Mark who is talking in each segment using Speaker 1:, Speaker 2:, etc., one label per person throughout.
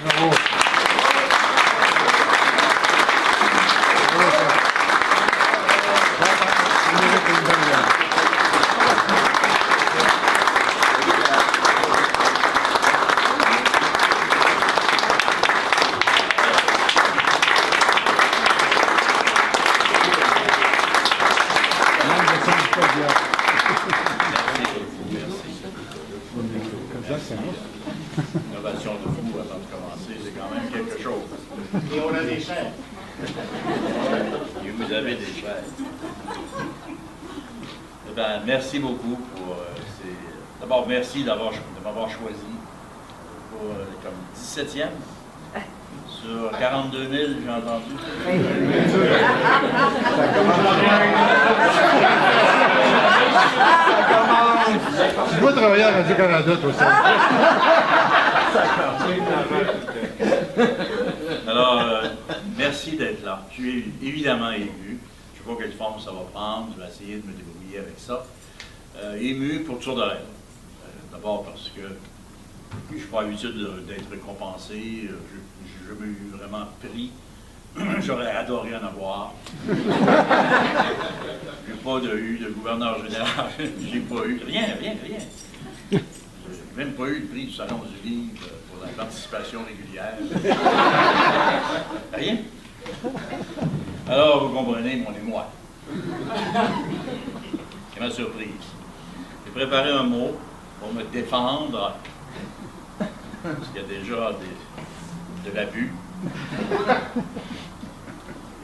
Speaker 1: Bravo.
Speaker 2: Innovation de fou avant de commencer, c'est quand même quelque chose.
Speaker 3: Et on a des chairs.
Speaker 2: Et vous avez des chairs. Eh bien, merci beaucoup pour d'abord, merci de m'avoir choisi pour comme 17e sur 42 000, j'ai entendu.
Speaker 1: Tu dois travailler à Radio-Canada, toi aussi.
Speaker 2: Alors, merci d'être là. Je suis évidemment ému. Je ne sais pas quelle forme ça va prendre. Je vais essayer de me débrouiller avec ça. Ému pour toutes sortes de raisons. D'abord parce que je ne suis pas habitué d'être récompensé. Je me suis vraiment pris. J'aurais adoré en avoir. Je n'ai pas eu de gouverneur général. J'ai pas eu rien. J'ai même pas eu le prix du Salon du Livre pour la participation régulière. Rien. Alors, vous comprenez mon émoi. C'est ma surprise. J'ai préparé un mot pour me défendre, parce qu'il y a déjà de l'abus.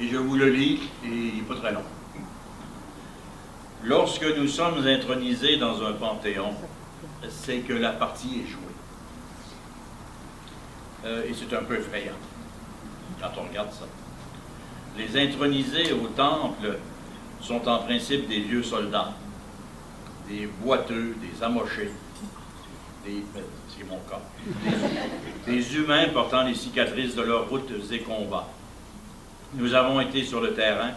Speaker 2: Et je vous le lis, et il n'est pas très long. Lorsque nous sommes intronisés dans un panthéon, c'est que la partie est jouée. Et c'est un peu effrayant quand on regarde ça. Les intronisés au temple sont en principe des vieux soldats, des boiteux, des amochés, c'est mon cas, des humains portant les cicatrices de leurs routes et combats. Nous avons été sur le terrain,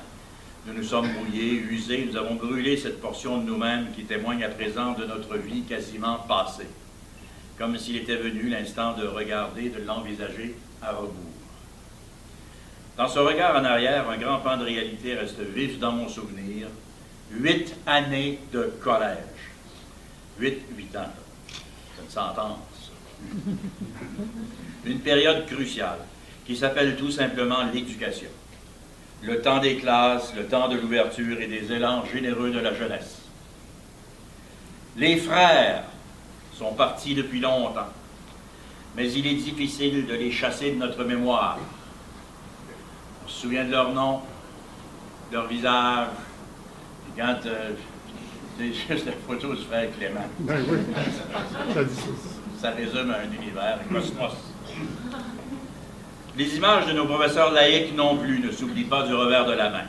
Speaker 2: nous nous sommes mouillés, usés, nous avons brûlé cette portion de nous-mêmes qui témoigne à présent de notre vie quasiment passée, comme s'il était venu l'instant de regarder, de l'envisager à rebours. Dans ce regard en arrière, un grand pan de réalité reste vif dans mon souvenir. 8 années de collège. 8 ans. C'est une sentence. Une période cruciale qui s'appelle tout simplement l'éducation. Le temps des classes, le temps de l'ouverture et des élans généreux de la jeunesse. Les frères sont partis depuis longtemps, mais il est difficile de les chasser de notre mémoire. On se souvient de leur nom, de leur visage, et quand c'est juste la photo du frère Clément.
Speaker 1: Ben oui.
Speaker 2: Ça résume un univers, un cosmos. Les images de nos professeurs laïcs non plus ne s'oublient pas du revers de la main.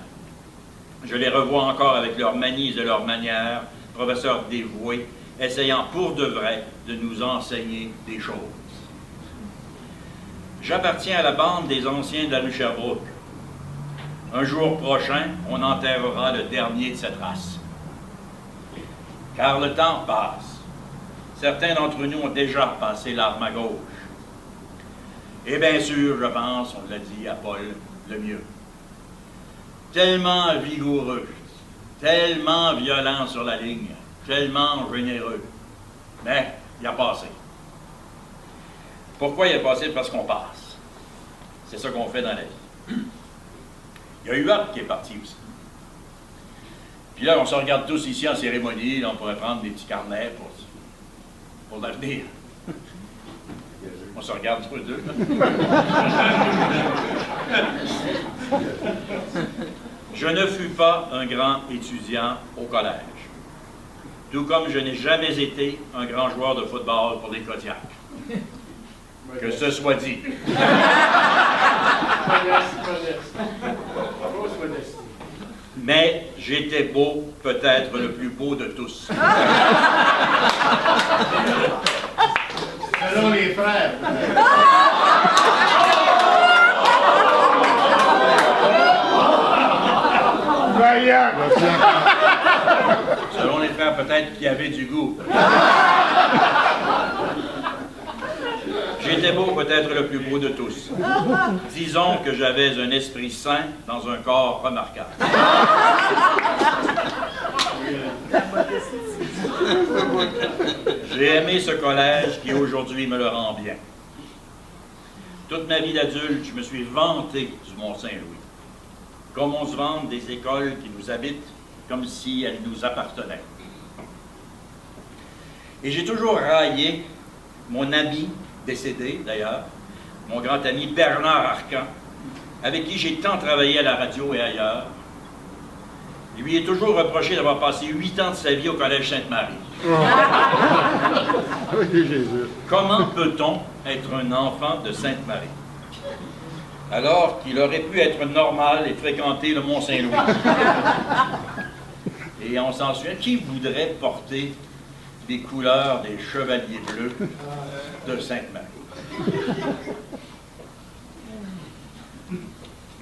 Speaker 2: Je les revois encore avec leurs manies et leurs manières, professeurs dévoués, essayant pour de vrai de nous enseigner des choses. J'appartiens à la bande des anciens de la rue Sherbrooke. Un jour prochain, on enterrera le dernier de cette race. Car le temps passe. Certains d'entre nous ont déjà passé l'arme à gauche. Et bien sûr, je pense, on l'a dit à Paul, le mieux. Tellement vigoureux, tellement violent sur la ligne, tellement généreux. Mais il a passé. Pourquoi il a passé? Parce qu'on passe. C'est ça qu'on fait dans la vie. Il y a Huot qui est parti aussi. Puis là, on se regarde tous ici en cérémonie, là, on pourrait prendre des petits carnets pour l'avenir. On se regarde tous les deux. Je ne fus pas un grand étudiant au collège, tout comme je n'ai jamais été un grand joueur de football pour les Kodiak. Que ce soit dit. Mais j'étais beau, peut-être le plus beau de tous.
Speaker 3: Selon les frères.
Speaker 2: Selon les frères, peut-être qu'il y avait du goût. J'étais beau, peut-être le plus beau de tous. Disons que j'avais un esprit sain dans un corps remarquable. J'ai aimé ce collège qui aujourd'hui me le rend bien. Toute ma vie d'adulte, je me suis vanté du Mont-Saint-Louis. Comme on se vante des écoles qui nous habitent, comme si elles nous appartenaient. Et j'ai toujours raillé mon ami, décédé d'ailleurs, mon grand ami Bernard Arcan, avec qui j'ai tant travaillé à la radio et ailleurs. Il lui est toujours reproché d'avoir passé 8 ans de sa vie au Collège Sainte-Marie. Comment peut-on être un enfant de Sainte-Marie, alors qu'il aurait pu être normal et fréquenter le Mont-Saint-Louis? Et on s'en souvient, qui voudrait porter les couleurs des chevaliers bleus de Sainte-Marie?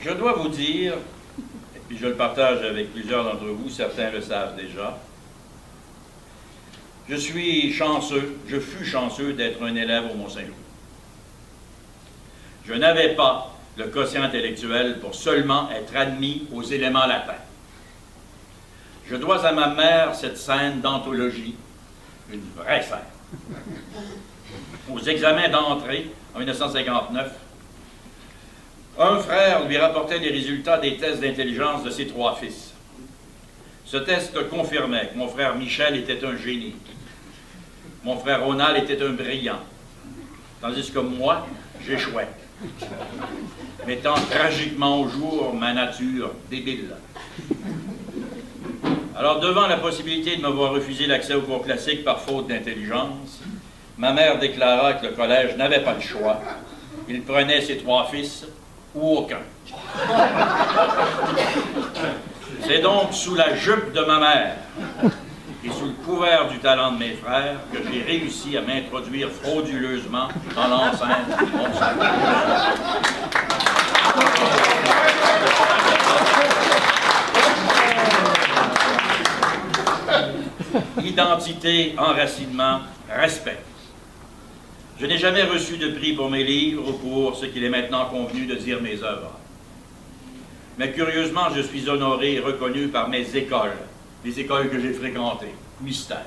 Speaker 2: Je dois vous dire, et puis je le partage avec plusieurs d'entre vous, certains le savent déjà, je fus chanceux d'être un élève au Mont-Saint-Louis. Je n'avais pas le quotient intellectuel pour seulement être admis aux éléments latins. Je dois à ma mère cette scène d'anthologie, une vraie scène. Aux examens d'entrée, en 1959, un frère lui rapportait les résultats des tests d'intelligence de ses 3 fils. Ce test confirmait que mon frère Michel était un génie. Mon frère Ronald était un brillant. Tandis que moi, j'échouais, mettant tragiquement au jour ma nature débile. Alors, devant la possibilité de me voir refuser l'accès au cours classique par faute d'intelligence, ma mère déclara que le collège n'avait pas le choix. Il prenait ses 3 fils ou aucun. C'est donc sous la jupe de ma mère et sous le couvert du talent de mes frères que j'ai réussi à m'introduire frauduleusement dans l'enceinte du Mont-Saint-Louis. Identité, enracinement, respect. Je n'ai jamais reçu de prix pour mes livres ou pour ce qu'il est maintenant convenu de dire mes œuvres. Mais curieusement, je suis honoré et reconnu par mes écoles, les écoles que j'ai fréquentées. Mystère.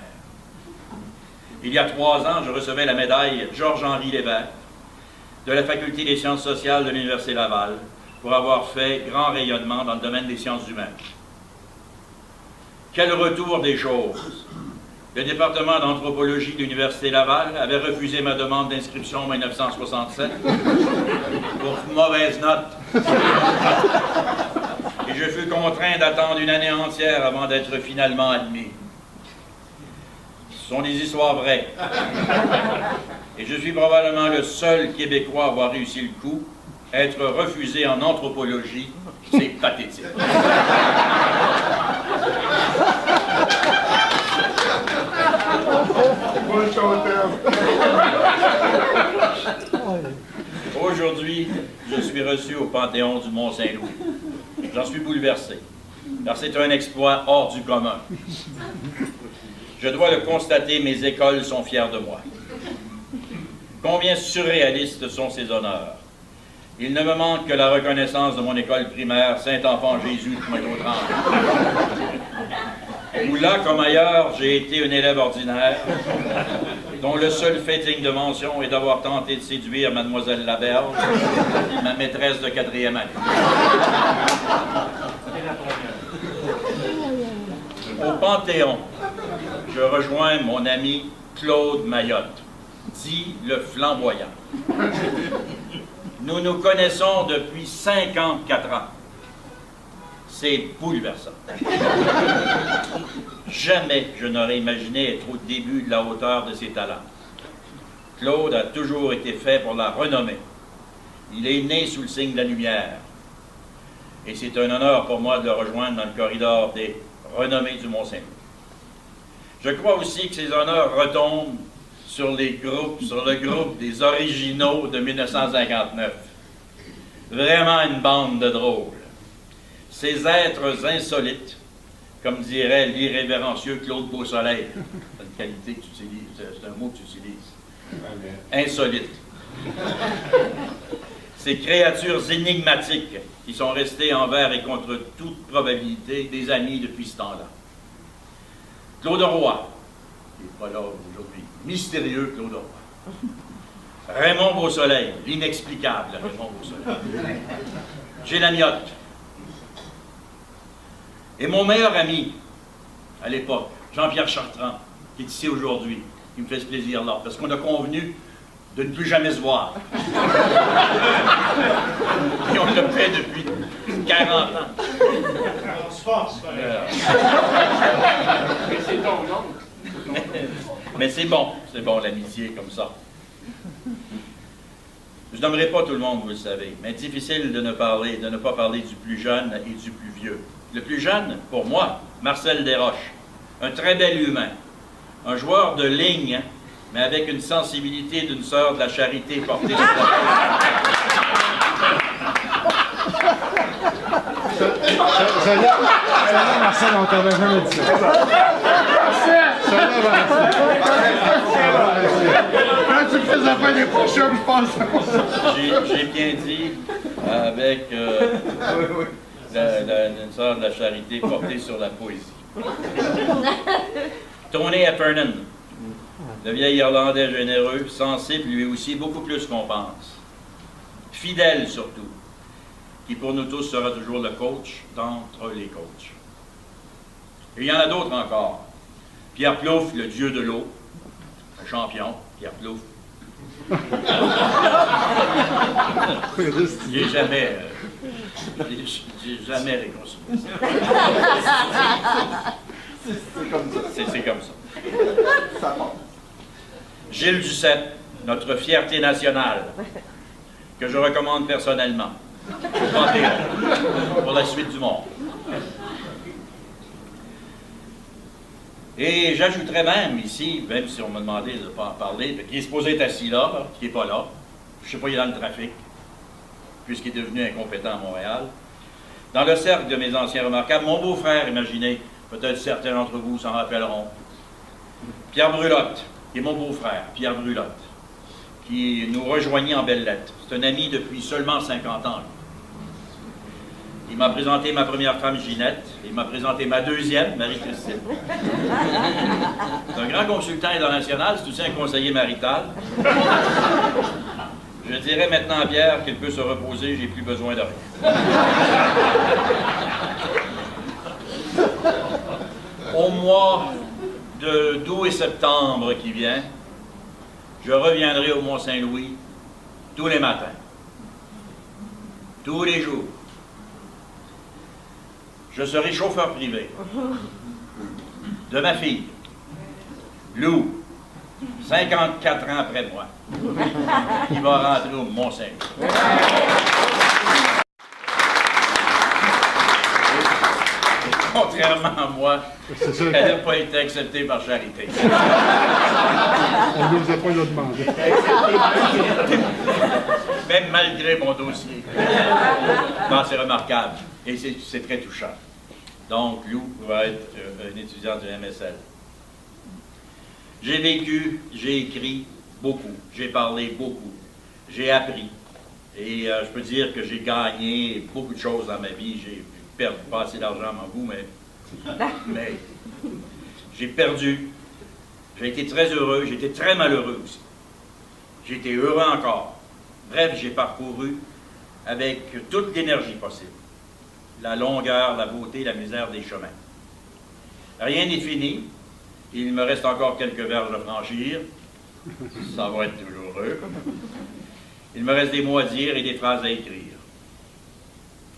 Speaker 2: Il y a 3 ans, je recevais la médaille Georges-Henri Lévesque de la Faculté des sciences sociales de l'Université Laval pour avoir fait grand rayonnement dans le domaine des sciences humaines. Quel retour des choses! Le département d'anthropologie de l'Université Laval avait refusé ma demande d'inscription en 1967 pour mauvaise note. Et je fus contraint d'attendre une année entière avant d'être finalement admis. Ce sont des histoires vraies. Et je suis probablement le seul Québécois à avoir réussi le coup. Être refusé en anthropologie, c'est pathétique. Aujourd'hui, je suis reçu au Panthéon du Mont-Saint-Louis. J'en suis bouleversé, car c'est un exploit hors du commun. Je dois le constater, mes écoles sont fières de moi. Combien surréalistes sont ces honneurs. Il ne me manque que la reconnaissance de mon école primaire Saint-Enfant-Jésus de Pointe-aux-Trembles. Où là, comme ailleurs, j'ai été un élève ordinaire, dont le seul fait digne de mention est d'avoir tenté de séduire Mademoiselle Laberge, ma maîtresse de 4e année. Au Panthéon, je rejoins mon ami Claude Mayotte, dit le flamboyant. Nous nous connaissons depuis 54 ans. C'est bouleversant. Jamais je n'aurais imaginé être au début de la hauteur de ses talents. Claude a toujours été fait pour la renommée. Il est né sous le signe de la lumière. Et c'est un honneur pour moi de le rejoindre dans le corridor des renommées du Mont-Saint-Louis. Je crois aussi que ces honneurs retombent sur le groupe des originaux de 1959. Vraiment une bande de drôles. Ces êtres insolites, comme dirait l'irrévérencieux Claude Beausoleil, c'est une qualité que tu utilises, c'est un mot que tu utilises. Insolite. Ces créatures énigmatiques qui sont restées envers et contre toute probabilité des amis depuis ce temps-là. Claude Roy, qui n'est pas là aujourd'hui, mystérieux Claude Roy. Raymond Beausoleil, l'inexplicable Raymond Beausoleil. Gélagnotte. Et mon meilleur ami, à l'époque, Jean-Pierre Chartrand, qui est ici aujourd'hui, qui me fait ce plaisir-là, parce qu'on a convenu de ne plus jamais se voir. Et on le fait depuis 40 ans.
Speaker 3: On se force.
Speaker 4: Mais c'est ton nom.
Speaker 2: Mais c'est bon l'amitié comme ça. Je nommerai pas tout le monde, vous le savez, mais difficile de ne pas parler du plus jeune et du plus vieux. Le plus jeune, pour moi, Marcel Desroches, un très bel humain, un joueur de ligne, mais avec une sensibilité d'une sœur de la charité portée sur la
Speaker 1: Ça, Marcel, on t'avait jamais dit ça. Quand tu faisais pas des push-ups, je pense.
Speaker 2: J'ai bien dit, avec une sœur de la charité portée sur la poésie. Tony Heffernan, le vieil Irlandais généreux, sensible lui aussi, beaucoup plus qu'on pense. Fidèle surtout, qui pour nous tous sera toujours le coach d'entre les coachs. Et il y en a d'autres encore. Pierre Plouffe, le dieu de l'eau, un champion, Pierre Plouffe. J'ai jamais réconcilié.
Speaker 4: C'est comme ça.
Speaker 2: C'est comme ça.
Speaker 4: Ça part.
Speaker 2: Gilles Duceppe, notre fierté nationale, que je recommande personnellement au Panthéon pour la suite du monde. Et j'ajouterais même ici, même si on m'a demandé de ne pas en parler, qui est supposé être assis là, qui n'est pas là, je ne sais pas, il est dans le trafic, puisqu'il est devenu incompétent à Montréal. Dans le cercle de mes anciens remarquables, mon beau-frère, imaginez, peut-être certains d'entre vous s'en rappelleront, Pierre Brulotte, qui est mon beau-frère, Pierre Brulotte, qui nous rejoignit en belles lettres. C'est un ami depuis seulement 50 ans. Il m'a présenté ma première femme, Ginette, et il m'a présenté ma deuxième, Marie-Christine. C'est un grand consultant international, c'est aussi un conseiller marital. Je dirais maintenant à Pierre qu'il peut se reposer, j'ai plus besoin de rien. Au mois d'août et septembre qui vient, je reviendrai au Mont-Saint-Louis tous les matins, tous les jours. Je serai chauffeur privé de ma fille, Lou, 54 ans après moi, qui va rentrer au Mont-Saint-Louis. Contrairement à moi, elle n'a pas été acceptée par charité.
Speaker 1: On ne nous a pas demandé.
Speaker 2: Même malgré mon dossier. Non, c'est remarquable. Et c'est très touchant. Donc, Lou va être un étudiant du MSL. J'ai vécu, j'ai écrit beaucoup, j'ai parlé beaucoup, j'ai appris. Et je peux dire que j'ai gagné beaucoup de choses dans ma vie. J'ai perdu pas assez d'argent avant vous, mais j'ai perdu. J'ai été très heureux, j'ai été très malheureux aussi. J'ai été heureux encore. Bref, j'ai parcouru avec toute l'énergie possible. La longueur, la beauté, la misère des chemins. Rien n'est fini. Il me reste encore quelques verges à franchir. Ça va être toujours heureux. Il me reste des mots à dire et des phrases à écrire.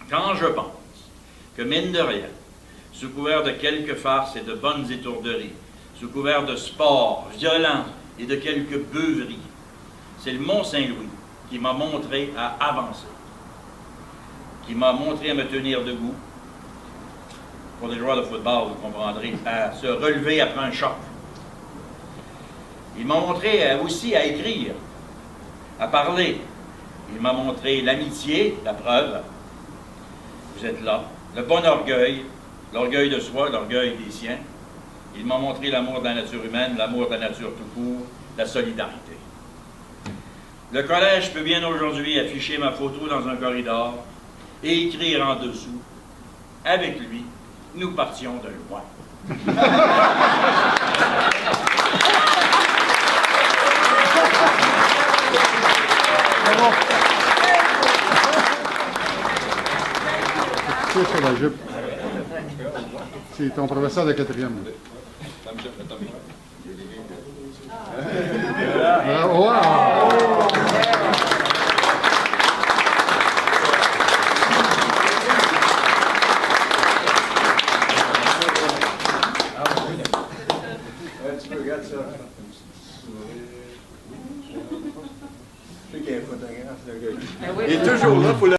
Speaker 2: Quand je pense que, mine de rien, sous couvert de quelques farces et de bonnes étourderies, sous couvert de sport violent et de quelques beuveries, c'est le Mont-Saint-Louis qui m'a montré à avancer, qui m'a montré à me tenir debout. Pour des joueurs de football, vous comprendrez, à se relever après un choc. Il m'a montré aussi à écrire, à parler. Il m'a montré l'amitié, la preuve. Vous êtes là. Le bon orgueil, l'orgueil de soi, l'orgueil des siens. Il m'a montré l'amour de la nature humaine, l'amour de la nature tout court, la solidarité. Le collège peut bien aujourd'hui afficher ma photo dans un corridor et écrire en dessous « Avec lui, nous partions de loin ».
Speaker 1: C'est sur la jupe. C'est ton professeur de quatrième. Wow!
Speaker 5: Tu peux regarder ça. Je sais qu'il y a un photographe, le gars. Il est toujours là, il faut le